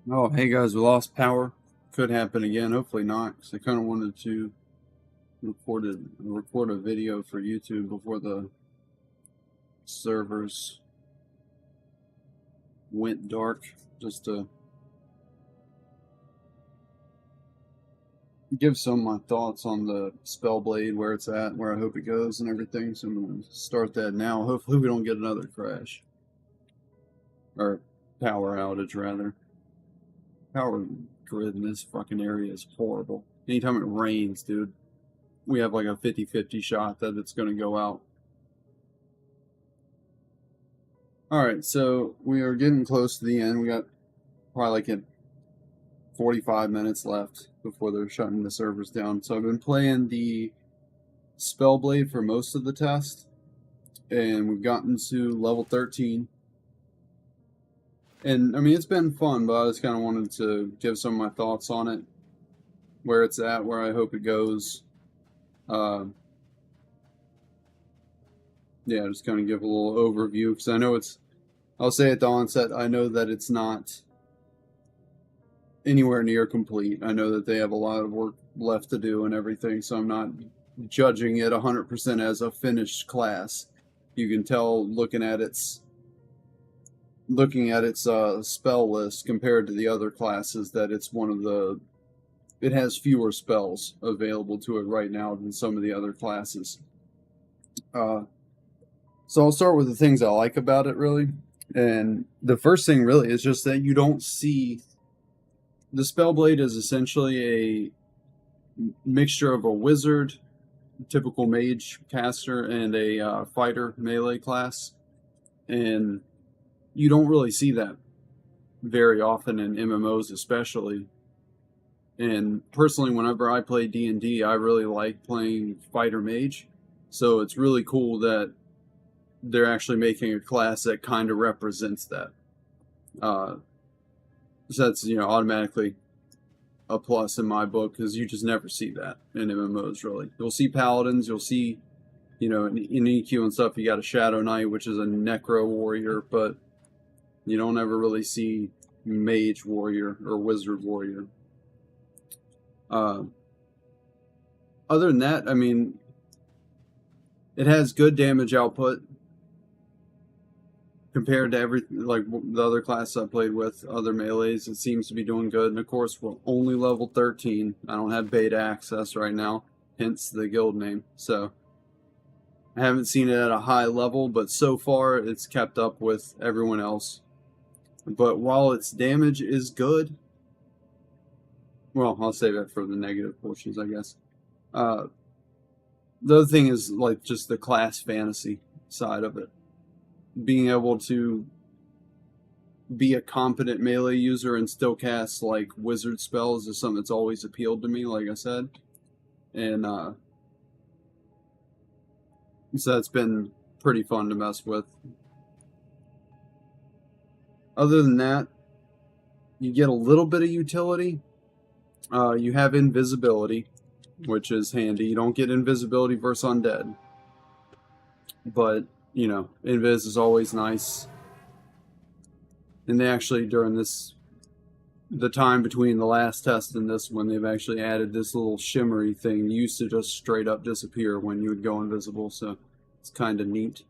Oh, hey guys, we lost power. Could happen again. Hopefully not, because I kind of wanted to record a video for YouTube before the servers went dark, just to give some of my thoughts on the Spellblade, where it's at, where I hope it goes, and everything. So I'm going to start that now. Hopefully we don't get another crash. Or power outage, rather. Power grid in this fucking area is horrible. Anytime it rains, dude, we have like a 50-50 shot that it's going to go out. Alright, so we are getting close to the end. We got probably like 45 minutes left before they're shutting the servers down. So I've been playing the Spellblade for most of the test, and we've gotten to level 13. And I mean, it's been fun, but I just kind of wanted to give some of my thoughts on it, where it's at, where I hope it goes. Yeah, just kind of give a little overview, because I know I'll say at the onset, I know that it's not anywhere near complete. I know that they have a lot of work left to do and everything, so I'm not judging it 100% as a finished class. You can tell looking at its spell list compared to the other classes that it's it has fewer spells available to it right now than some of the other classes. So I'll start with the things I like about it, really. And the first thing, really, is just that you don't see... The Spellblade is essentially a mixture of a wizard, typical mage caster, and a fighter melee class. And you don't really see that very often in MMOs, especially. And personally, whenever I play D&D, I really like playing fighter mage. So it's really cool that they're actually making a class that kind of represents that. So that's, automatically a plus in my book, because you just never see that in MMOs, really. You'll see paladins, you'll see, in EQ and stuff, you got a Shadow Knight, which is a necro warrior, but you don't ever really see mage warrior or wizard warrior. Other than that, I mean, it has good damage output compared to like the other classes I played with, other melees. It seems to be doing good. And of course, we're only level 13. I don't have beta access right now, hence the guild name. So I haven't seen it at a high level, but so far it's kept up with everyone else. But while its damage is good, well, I'll save it for the negative portions, I guess. The other thing is like just the class fantasy side of it. Being able to be a competent melee user and still cast like wizard spells is something that's always appealed to me, like I said. And so that's been pretty fun to mess with. Other than that, you get a little bit of utility. You have invisibility, which is handy. You don't get invisibility versus undead, but invis is always nice. And they actually, during the time between the last test and this one, they've actually added this little shimmery thing. It used to just straight up disappear when you would go invisible, so it's kind of neat.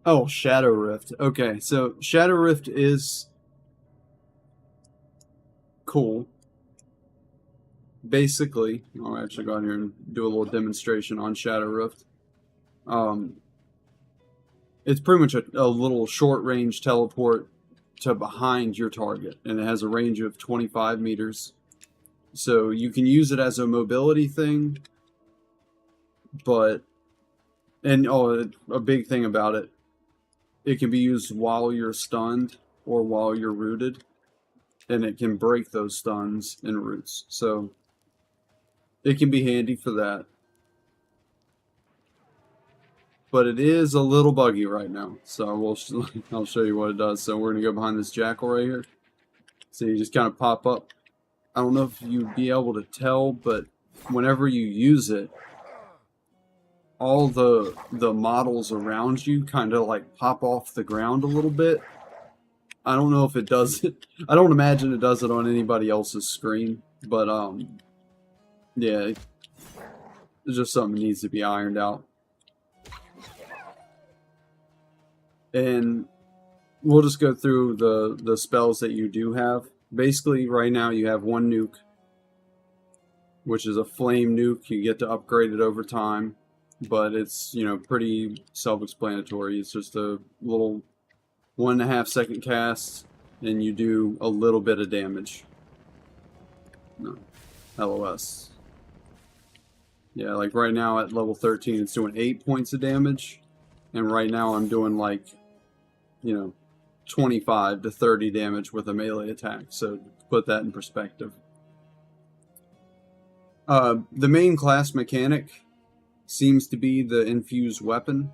Oh, Shadow Rift. Okay, so Shadow Rift is cool. Basically, I'll actually go out here and do a little demonstration on Shadow Rift. It's pretty much a little short-range teleport to behind your target, and it has a range of 25 meters. So you can use it as a mobility thing, and a big thing about it, it can be used while you're stunned or while you're rooted, and it can break those stuns and roots. So it can be handy for that. But it is a little buggy right now, so I'll show you what it does. So we're going to go behind this jackal right here. So you just kind of pop up. I don't know if you'd be able to tell, but whenever you use it, all the models around you kind of like pop off the ground a little bit, I don't know if it does it. I don't imagine it does it on anybody else's screen, but yeah, it's just something that needs to be ironed out. And we'll just go through the spells that you do have. Basically, right now you have one nuke, which is a flame nuke. You get to upgrade it over time, but it's, you know, pretty self-explanatory. It's just a little 1.5 second cast, and you do a little bit of damage. No, LOS. Yeah, like right now at level 13, it's doing 8 points of damage, and right now I'm doing like, you know, 25 to 30 damage with a melee attack. So put that in perspective. The main class mechanic seems to be the infused weapon,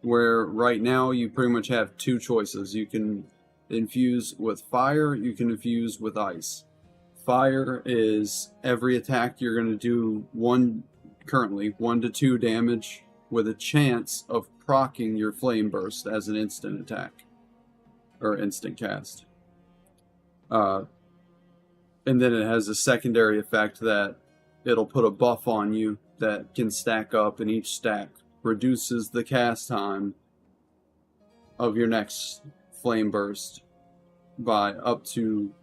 where right now you pretty much have two choices. You can infuse with fire, you can infuse with ice. Fire is every attack you're going to do currently 1 to 2 damage with a chance of proccing your flame burst as an instant attack or instant cast. And then it has a secondary effect that it'll put a buff on you that can stack up, and each stack reduces the cast time of your next flame burst by up to,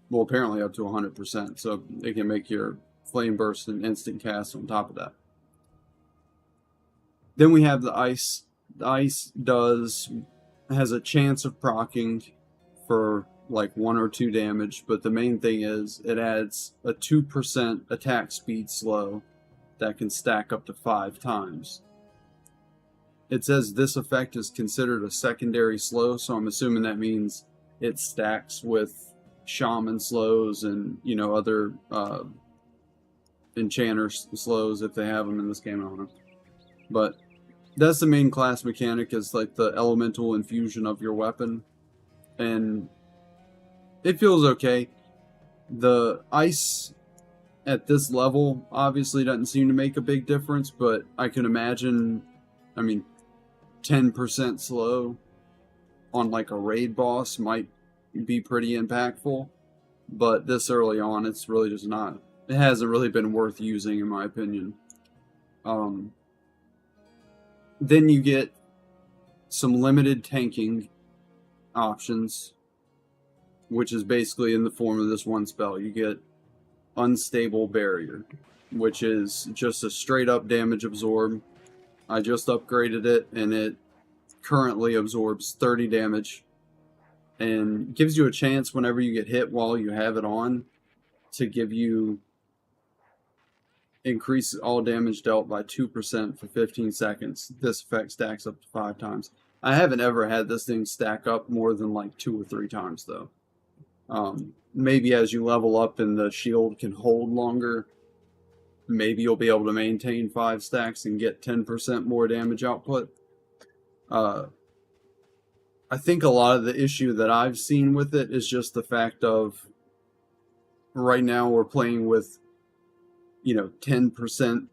well, apparently up to 100%. So it can make your flame burst an instant cast on top of that. Then we have the ice. The ice has a chance of proccing for like 1 or 2 damage, but the main thing is it adds a 2% attack speed slow that can stack up to 5 times. It says this effect is considered a secondary slow, so I'm assuming that means it stacks with shaman slows and, you know, other enchanter slows if they have them in this game. I don't know, but that's the main class mechanic, is like the elemental infusion of your weapon, and it feels okay. The ice at this level obviously doesn't seem to make a big difference, but I can imagine, I mean, 10% slow on like a raid boss might be pretty impactful, but this early on it's really just not. It hasn't really been worth using, in my opinion. Then you get some limited tanking options, which is basically in the form of this one spell. You get Unstable Barrier, which is just a straight up damage absorb. I just upgraded it, and it currently absorbs 30 damage and gives you a chance whenever you get hit while you have it on to give you increase all damage dealt by 2% for 15 seconds. This effect stacks up to 5 times. I haven't ever had this thing stack up more than like 2 or 3 times though. Maybe as you level up and the shield can hold longer, maybe you'll be able to maintain 5 stacks and get 10% more damage output. I think a lot of the issue that I've seen with it is just the fact of right now we're playing with, you know, 10%.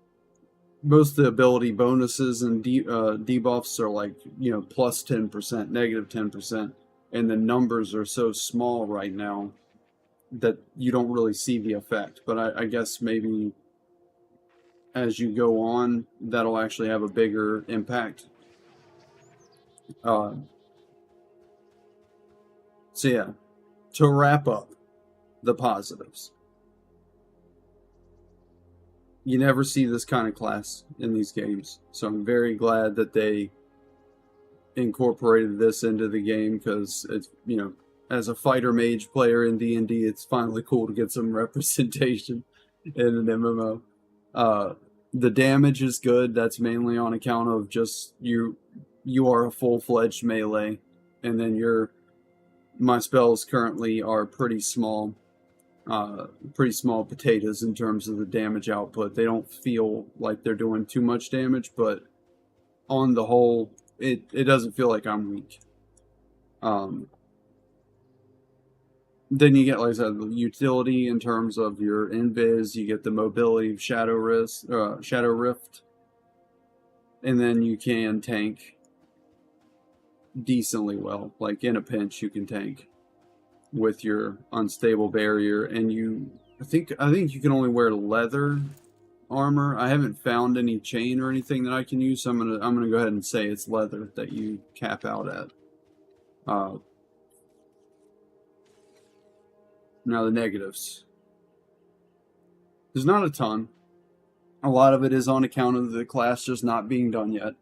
Most of the ability bonuses and debuffs are like, you know, plus 10%, negative 10%, and the numbers are so small right now that you don't really see the effect. But I guess maybe as you go on, that'll actually have a bigger impact. So yeah, to wrap up the positives. You never see this kind of class in these games, so I'm very glad that they incorporated this into the game, because it's, you know, as a fighter mage player in D&D, it's finally cool to get some representation in an MMO. The damage is good. That's mainly on account of just you are a full-fledged melee, and then my spells currently are pretty small potatoes in terms of the damage output. They don't feel like they're doing too much damage, but on the whole, it doesn't feel like I'm weak. Then you get, like I said, the utility in terms of your invis. You get the mobility of Shadow Rift, and then you can tank. decently well. Like in a pinch, you can tank with your unstable barrier, and I think you can only wear leather armor. I haven't found any chain or anything that I can use, so I'm gonna go ahead and say it's leather that you cap out at. Now the negatives. There's not a ton. A lot of it is on account of the class just not being done yet.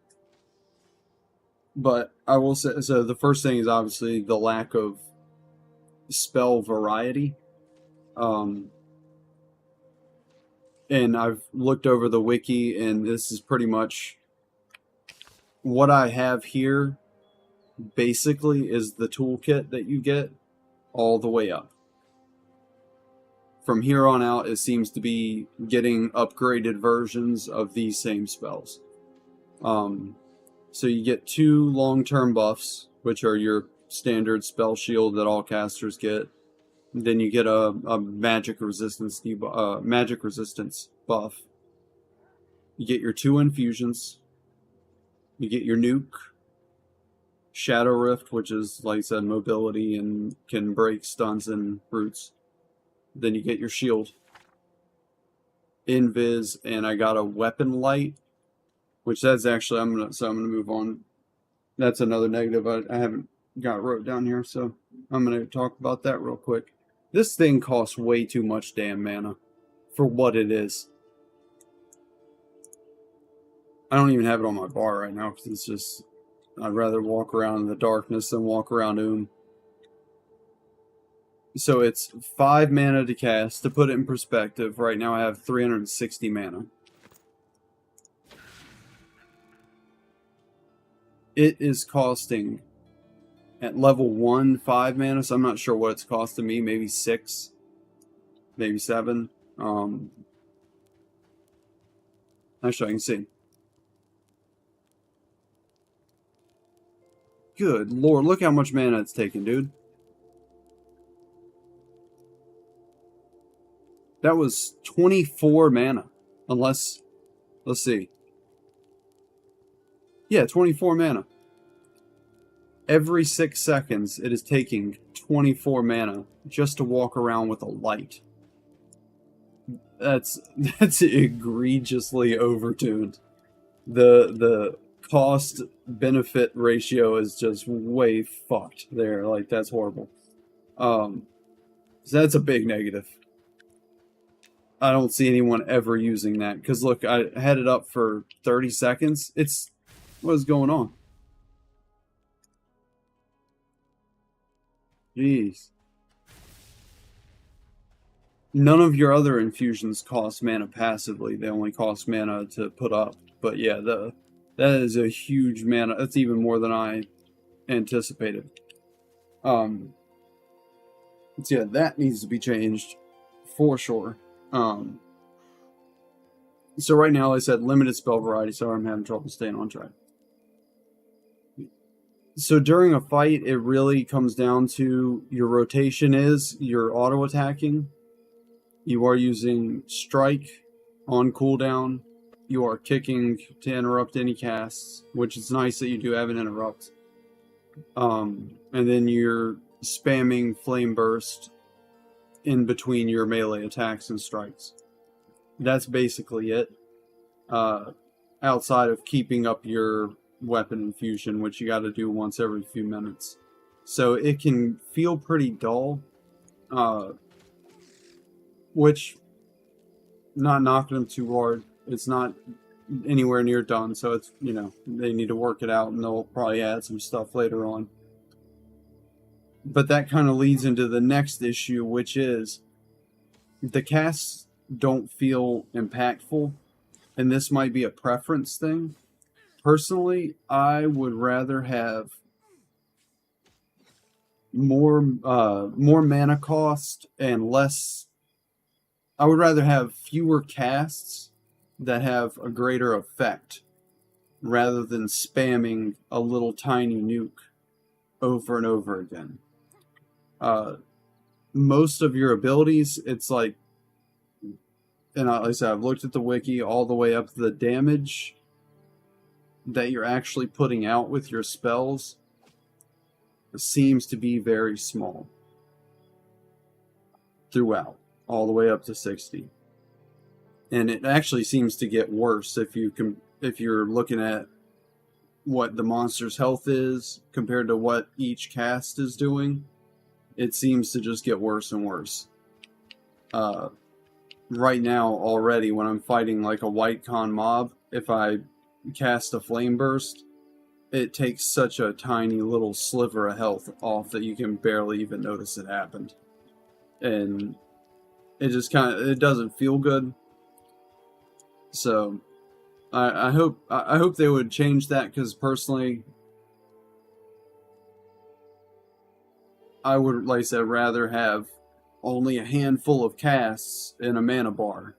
But I will say, so the first thing is obviously the lack of spell variety. And I've looked over the wiki, and this is pretty much what I have here. Basically, is the toolkit that you get all the way up. From here on out, it seems to be getting upgraded versions of these same spells. So you get 2 long-term buffs, which are your standard spell shield that all casters get. Then you get a magic resistance buff. You get your 2 infusions. You get your nuke, Shadow Rift, which is, like I said, mobility and can break stuns and roots. Then you get your shield, invis, and I got a weapon light, which that's actually I'm gonna move on. That's another negative I haven't got wrote down here, so I'm gonna talk about that real quick. This thing costs way too much damn mana for what it is. I don't even have it on my bar right now because it's just, I'd rather walk around in the darkness than walk around So it's 5 mana to cast. To put it in perspective, right now I have 360 mana. It is costing, at level 1, 5 mana, so I'm not sure what it's costing me. Maybe 6, maybe 7. Actually, I can see. Good lord, look how much mana it's taking, dude. That was 24 mana. Unless, let's see. Yeah, 24 mana. Every 6 seconds, it is taking 24 mana just to walk around with a light. That's egregiously overtuned. The cost benefit ratio is just way fucked there. Like, that's horrible. So that's a big negative. I don't see anyone ever using that. Because look, I had it up for 30 seconds. What is going on? Jeez. None of your other infusions cost mana passively. They only cost mana to put up. But yeah, that is a huge mana. That's even more than I anticipated. So yeah, that needs to be changed for sure. So right now, like I said, limited spell variety, so I'm having trouble staying on track. So during a fight, it really comes down to your rotation is your auto attacking. You are using strike on cooldown. You are kicking to interrupt any casts, which is nice that you do have an interrupt. And then you're spamming flame burst in between your melee attacks and strikes. That's basically it. Outside of keeping up your weapon infusion, which you got to do once every few minutes. So it can feel pretty dull, which, not knocking them too hard. It's not anywhere near done, so it's, they need to work it out, and they'll probably add some stuff later on. But that kind of leads into the next issue, which is the casts don't feel impactful, and this might be a preference thing. Personally, I would rather have more mana cost and less. I would rather have fewer casts that have a greater effect rather than spamming a little tiny nuke over and over again. Most of your abilities, it's like, and like I said, I've looked at the wiki all the way up to the damage that you're actually putting out with your spells seems to be very small throughout, all the way up to 60. And it actually seems to get worse if you're looking at what the monster's health is compared to what each cast is doing. It seems to just get worse and worse. Right now, already, when I'm fighting like a white con mob, if I cast a flame burst, it takes such a tiny little sliver of health off that you can barely even notice it happened. And it just it doesn't feel good. So I hope they would change that, because personally, I would, like I said, rather have only a handful of casts in a mana bar,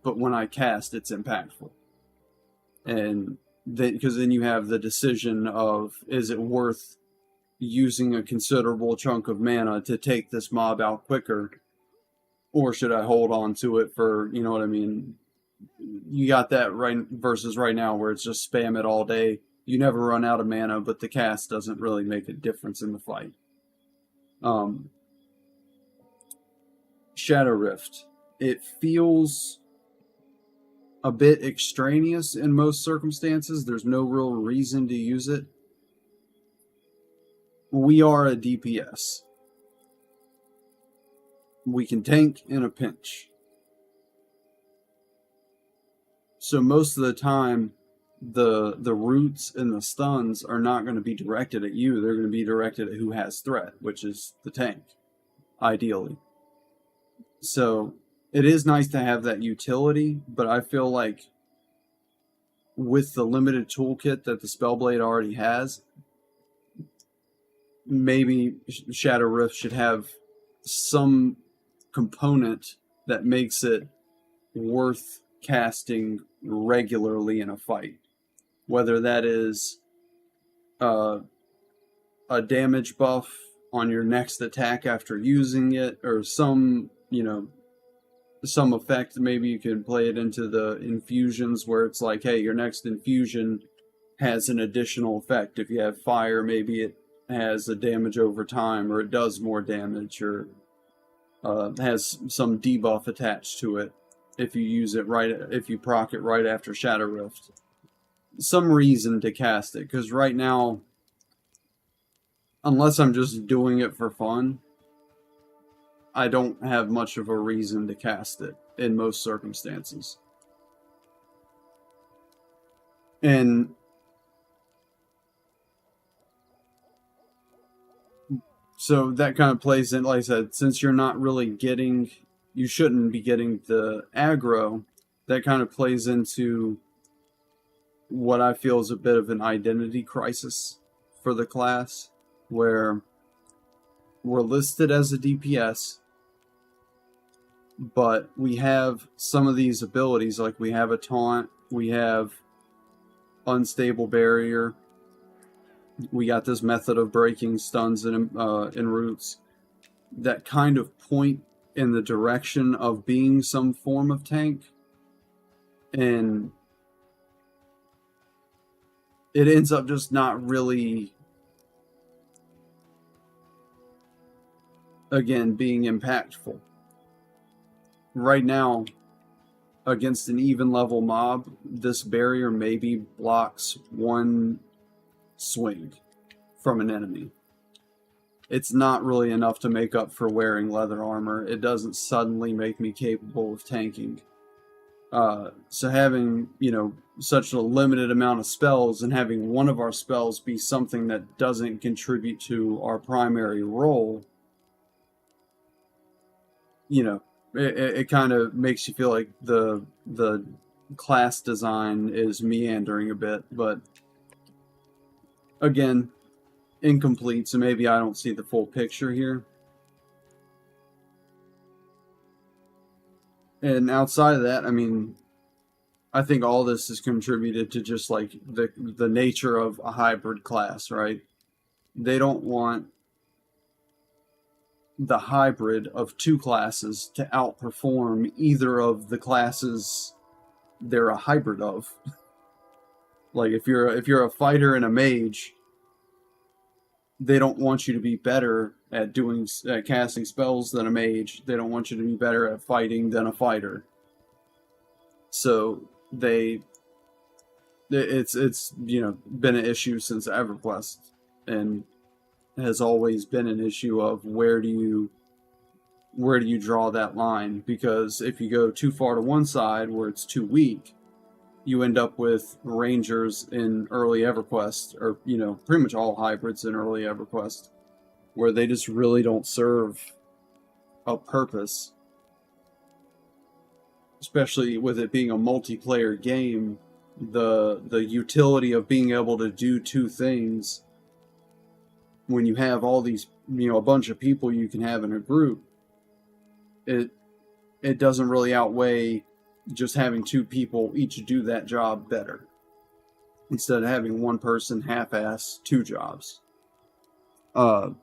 but when I cast, it's impactful. And because then you have the decision of, is it worth using a considerable chunk of mana to take this mob out quicker, or should I hold on to it for, you know what I mean? You got that right versus right now where it's just spam it all day. You never run out of mana, but the cast doesn't really make a difference in the fight. Shadow Rift. It feels a bit extraneous in most circumstances. There's no real reason to use it. We are a DPS. We can tank in a pinch. So most of the time, the roots and the stuns are not going to be directed at you. They're going to be directed at who has threat, which is the tank, ideally. So it is nice to have that utility, but I feel like with the limited toolkit that the Spellblade already has, maybe Shadow Rift should have some component that makes it worth casting regularly in a fight. Whether that is a damage buff on your next attack after using it, or some effect. Maybe you could play it into the infusions where it's like, hey, your next infusion has an additional effect. If you have fire, maybe it has a damage over time, or it does more damage, or has some debuff attached to it if you use it right, if you proc it right after Shadow Rift. Some reason to cast it, because right now, unless I'm just doing it for fun, I don't have much of a reason to cast it in most circumstances. And so that kind of plays in, like I said, since you're not really getting, you shouldn't be getting the aggro, that kind of plays into what I feel is a bit of an identity crisis for the class, where we're listed as a DPS, but we have some of these abilities, like we have a taunt, we have unstable barrier, we got this method of breaking stuns and roots that kind of point in the direction of being some form of tank, and it ends up just not really, again, being impactful. Right now, against an even level mob, this barrier maybe blocks one swing from an enemy. It's not really enough to make up for wearing leather armor. It doesn't suddenly make me capable of tanking. So having, such a limited amount of spells, and having one of our spells be something that doesn't contribute to our primary role, it kind of makes you feel like the class design is meandering a bit. But again, incomplete, so maybe I don't see the full picture here. And outside of that, I think all this has contributed to just like the nature of a hybrid class, right? They don't want the hybrid of two classes to outperform either of the classes they're a hybrid of. Like if you're a fighter and a mage, they don't want you to be better at doing casting spells than a mage. They don't want you to be better at fighting than a fighter. So it's been an issue since EverQuest, and has always been an issue of where do you draw that line, because if you go too far to one side where it's too weak, you end up with rangers in early EverQuest, or pretty much all hybrids in early EverQuest, where they just really don't serve a purpose, especially with it being a multiplayer game. The utility of being able to do two things when you have all these, a bunch of people you can have in a group, it doesn't really outweigh just having two people each do that job better, instead of having one person half-ass two jobs. And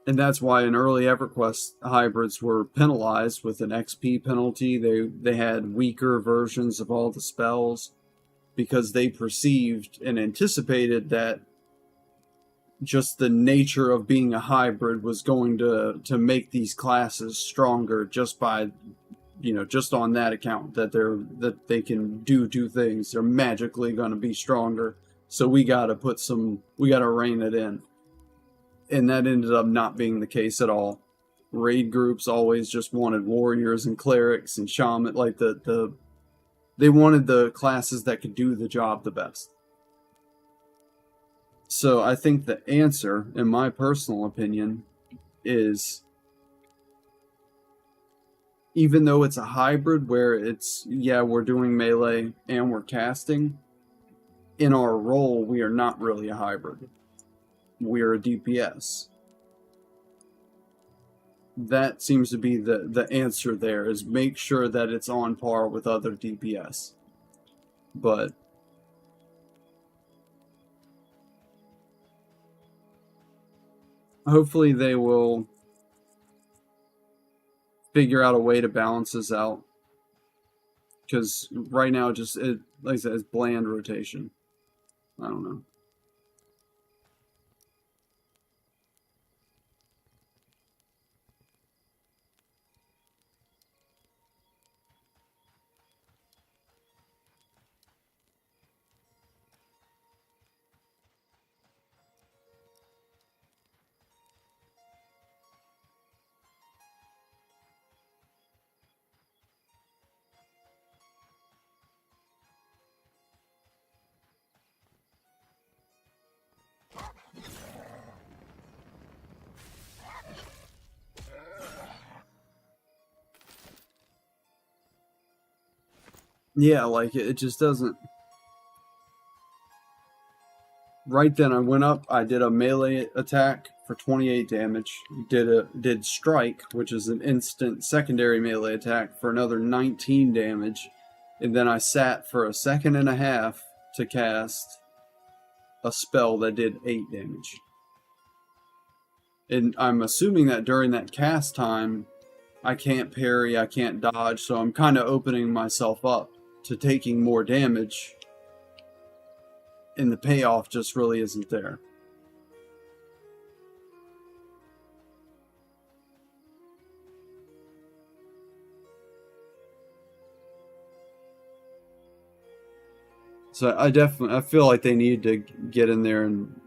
that's why in early EverQuest, hybrids were penalized with an XP penalty. They had weaker versions of all the spells, because they perceived and anticipated that just the nature of being a hybrid was going to make these classes stronger just by, just on that account, that they can do two things. They're magically going to be stronger. So we got to rein it in. And that ended up not being the case at all. Raid groups always just wanted warriors and clerics and shaman, like they wanted the classes that could do the job the best. So I think the answer, in my personal opinion, is, even though it's a hybrid where we're doing melee and we're casting, in our role we are not really a hybrid. We're a DPS. That seems to be the answer there, is make sure that it's on par with other DPS. But hopefully they will figure out a way to balance this out, because right now like I said, it's bland rotation. I don't know. Yeah, like it just doesn't. Right then I went up, I did a melee attack for 28 damage, did strike, which is an instant secondary melee attack, for another 19 damage, and then I sat for a second and a half to cast a spell that did 8 damage. And I'm assuming that during that cast time, I can't parry, I can't dodge, so I'm kind of opening myself up to taking more damage, and the payoff just really isn't there. So I feel like they need to get in there and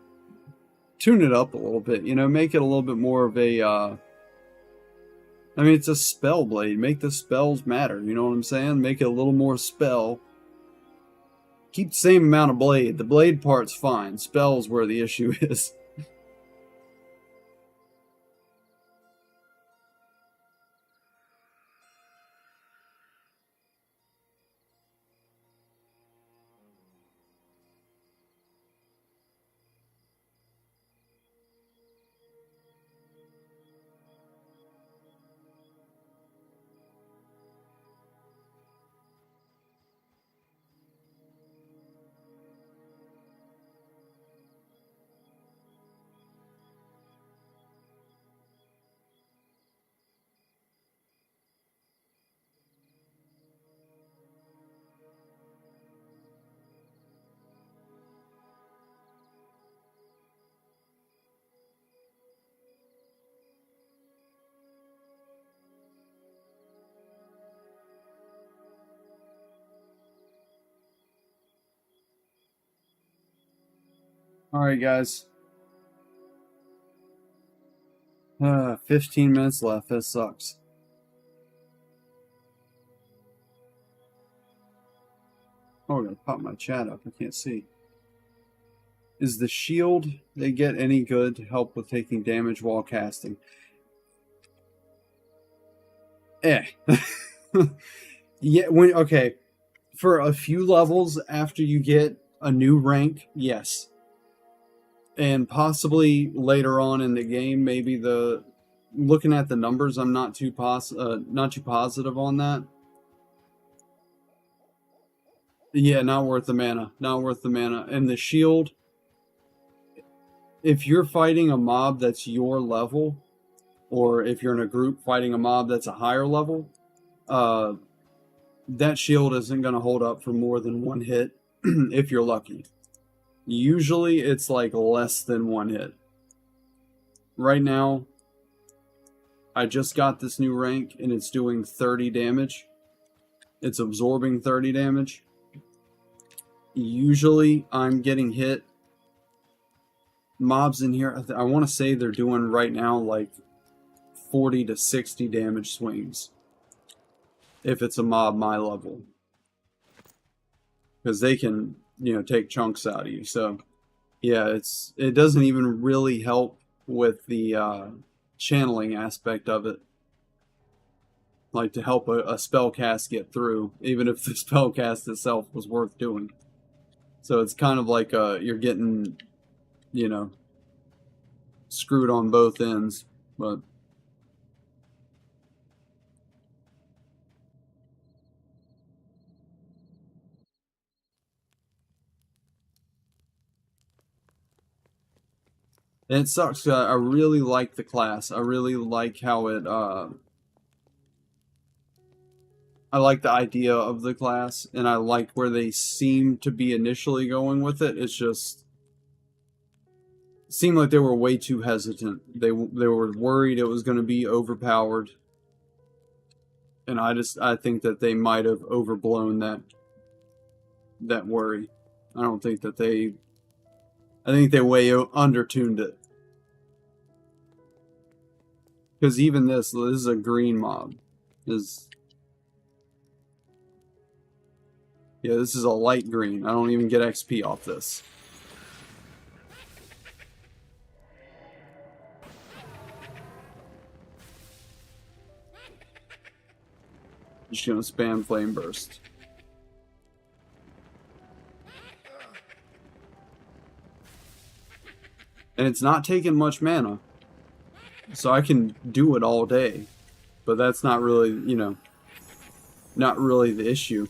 tune it up a little bit, make it a little bit more of a, it's a spell blade. Make the spells matter, you know what I'm saying? Make it a little more spell. Keep the same amount of blade. The blade part's fine. Spell's where the issue is. Alright, guys. 15 minutes left. That sucks. Oh, I'm gonna pop my chat up. I can't see. Is the shield they get any good to help with taking damage while casting? Eh. Yeah, okay. For a few levels after you get a new rank, yes. And possibly later on in the game, maybe looking at the numbers, I'm not too positive on that. Yeah, not worth the mana. Not worth the mana. And the shield, if you're fighting a mob that's your level, or if you're in a group fighting a mob that's a higher level, that shield isn't going to hold up for more than one hit if you're lucky. Usually it's like less than one hit. Right now, I just got this new rank and it's doing 30 damage. It's absorbing 30 damage. Usually I'm getting hit. Mobs in here, I want to say they're doing right now like 40 to 60 damage swings. If it's a mob my level. Because they can, take chunks out of you. So, yeah, it doesn't even really help with the channeling aspect of it. Like to help a spell cast get through, even if the spell cast itself was worth doing. So it's kind of like you're getting, screwed on both ends. But and it sucks. I really like the class. I really like how it. I like the idea of the class, and I like where they seem to be initially going with it. It's just seemed like they were way too hesitant. They were worried it was going to be overpowered, and I think that they might have overblown that worry. I don't think that I think they way undertuned it. Because even this is a green mob. Yeah, this is a light green. I don't even get XP off this. Just gonna spam Flame Burst. And it's not taking much mana. So I can do it all day. But that's not really, not really the issue.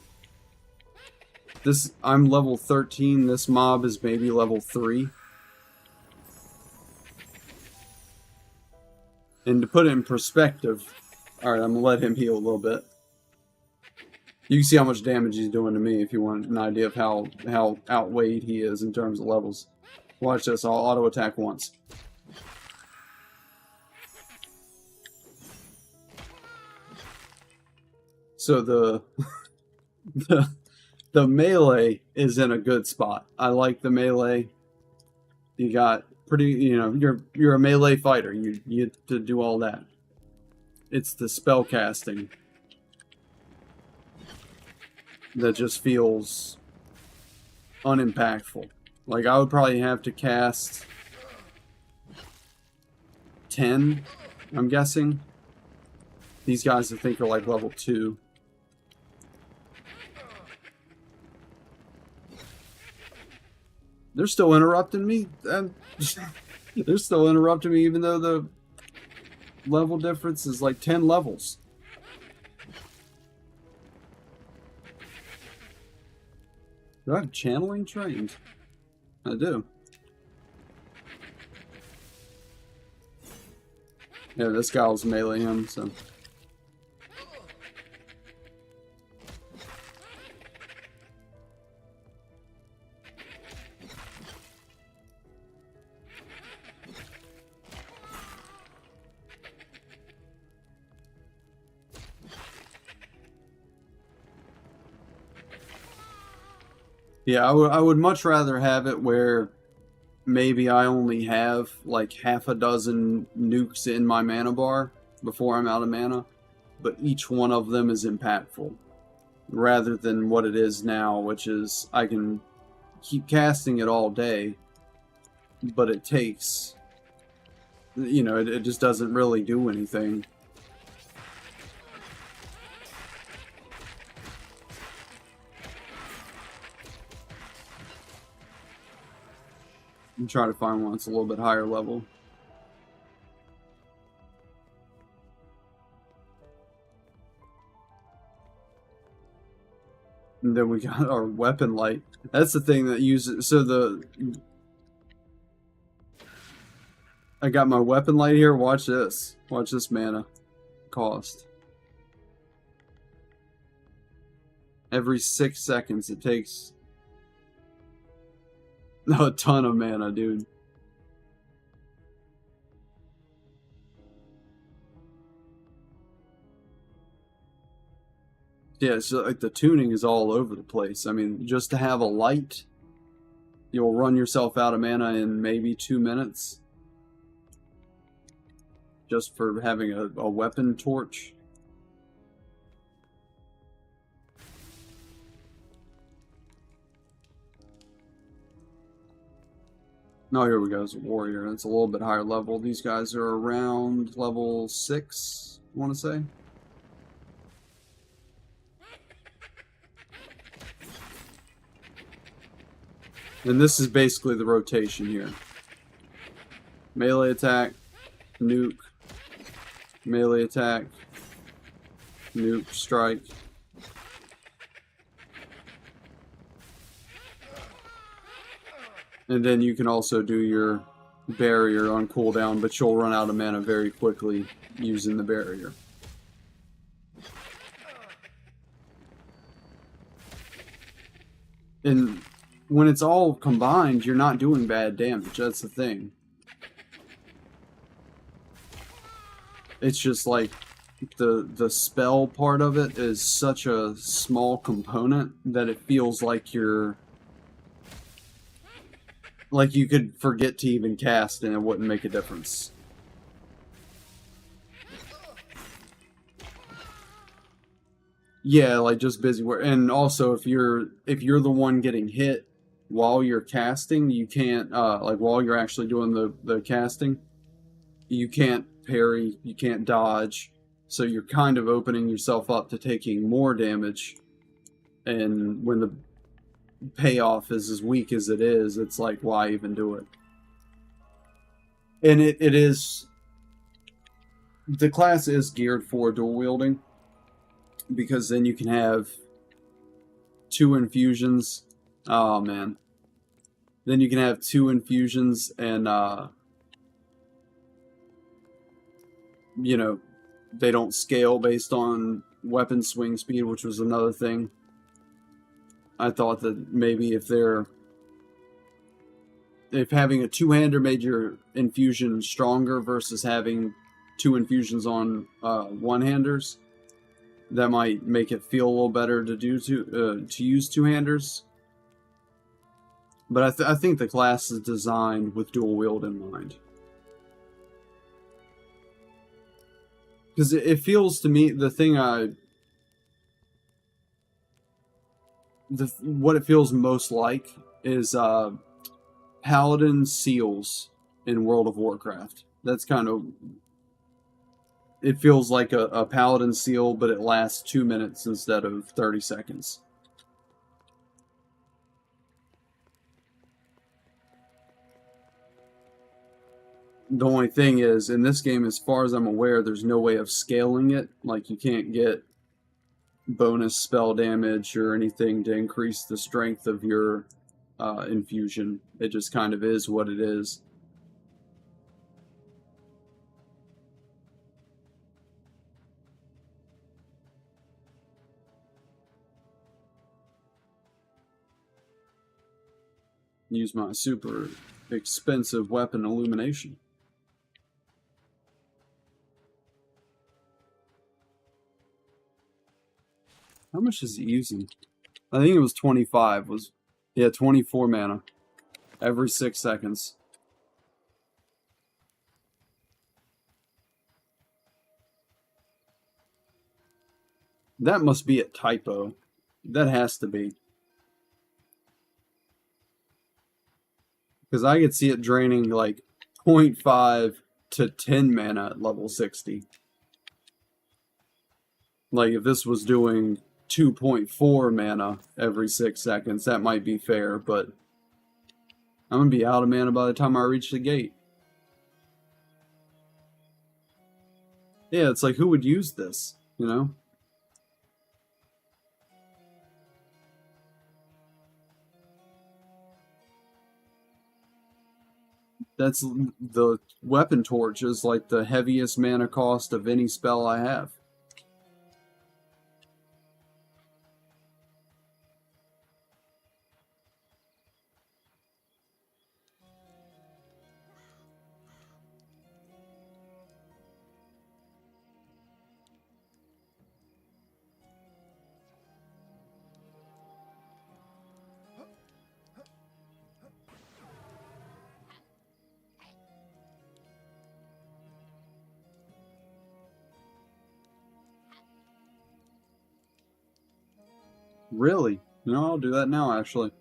I'm level 13, this mob is maybe level 3. And to put it in perspective, alright, I'm gonna let him heal a little bit. You can see how much damage he's doing to me if you want an idea of how outweighed he is in terms of levels. Watch this, I'll auto attack once. So the melee is in a good spot. I like the melee. You got pretty, you're a melee fighter. You get to do all that. It's the spell casting that just feels unimpactful. Like I would probably have to cast 10, I'm guessing. These guys I think are like level 2. They're still interrupting me. They're still interrupting me even though the level difference is like 10 levels. Do I have channeling trained? I do. Yeah, this guy was melee him, so. Yeah, I would much rather have it where maybe I only have like half a dozen nukes in my mana bar before I'm out of mana, but each one of them is impactful, rather than what it is now, which is I can keep casting it all day, but it takes, you know, it just doesn't really do anything. I'm trying to find one that's a little bit higher level. And then we got our weapon light. That's the thing that uses, so I got my weapon light here. Watch this. Watch this mana cost. Every 6 seconds it takes a ton of mana, dude. Yeah, so like the tuning is all over the place. I mean, just to have a light, you'll run yourself out of mana in maybe 2 minutes. Just for having a weapon torch. No, here we go. It's a warrior. It's a little bit higher level. These guys are around level 6, I want to say. And this is basically the rotation here. Melee attack, nuke, melee attack, nuke, strike. And then you can also do your barrier on cooldown, but you'll run out of mana very quickly using the barrier. And when it's all combined, you're not doing bad damage. That's the thing. It's just like the spell part of it is such a small component that it feels like you're like you could forget to even cast and it wouldn't make a difference. Yeah, like just busy work. And also if you're the one getting hit while you're casting, you can't like while you're actually doing the casting, you can't parry, you can't dodge. So you're kind of opening yourself up to taking more damage. And when the payoff is as weak as it is, it's like, why even do it? And it is, the class is geared for dual wielding, because then you can have 2 infusions. Oh man. Then you can have 2 infusions and you know, they don't scale based on weapon swing speed, which was another thing. I thought that maybe if having a 2-hander made your infusion stronger versus having 2 infusions on 1-handers, that might make it feel a little better to use 2-handers. But I think the class is designed with dual wield in mind. Because it feels to me, what it feels most like is Paladin Seals in World of Warcraft. That's kind of, it feels like a Paladin Seal, but it lasts 2 minutes instead of 30 seconds. The only thing is, in this game, as far as I'm aware, there's no way of scaling it. Like, you can't get bonus spell damage or anything to increase the strength of your infusion. It just kind of is what it is. Use my super expensive weapon, Illumination. How much is he using? I think it was 25. Yeah, 24 mana. every 6 seconds. That must be a typo. That has to be. Because I could see it draining like 0.5 to 10 mana at level 60. Like if this was doing 2.4 mana every 6 seconds, that might be fair, but I'm going to be out of mana by the time I reach the gate. Yeah, it's like, who would use this, you know? That's the weapon torch is like the heaviest mana cost of any spell I have. Really? No, I'll do that now, actually.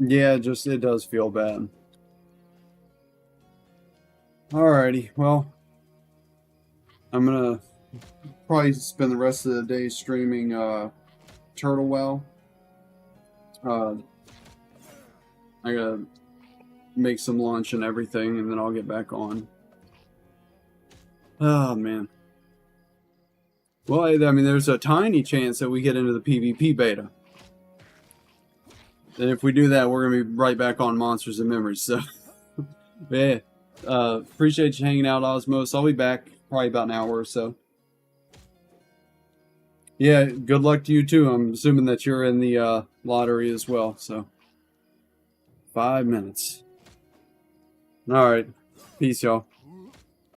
Yeah, just it does feel bad. Alrighty, well, I'm gonna probably spend the rest of the day streaming Turtle Well. I gotta make some lunch and everything, and then I'll get back on. Oh man. Well, I mean, there's a tiny chance that we get into the PvP beta. And if we do that, we're going to be right back on Monsters and Memories. So, yeah. Appreciate you hanging out, Osmos. I'll be back probably about an hour or so. Yeah, good luck to you too. I'm assuming that you're in the lottery as well. So, 5 minutes. All right. Peace, y'all.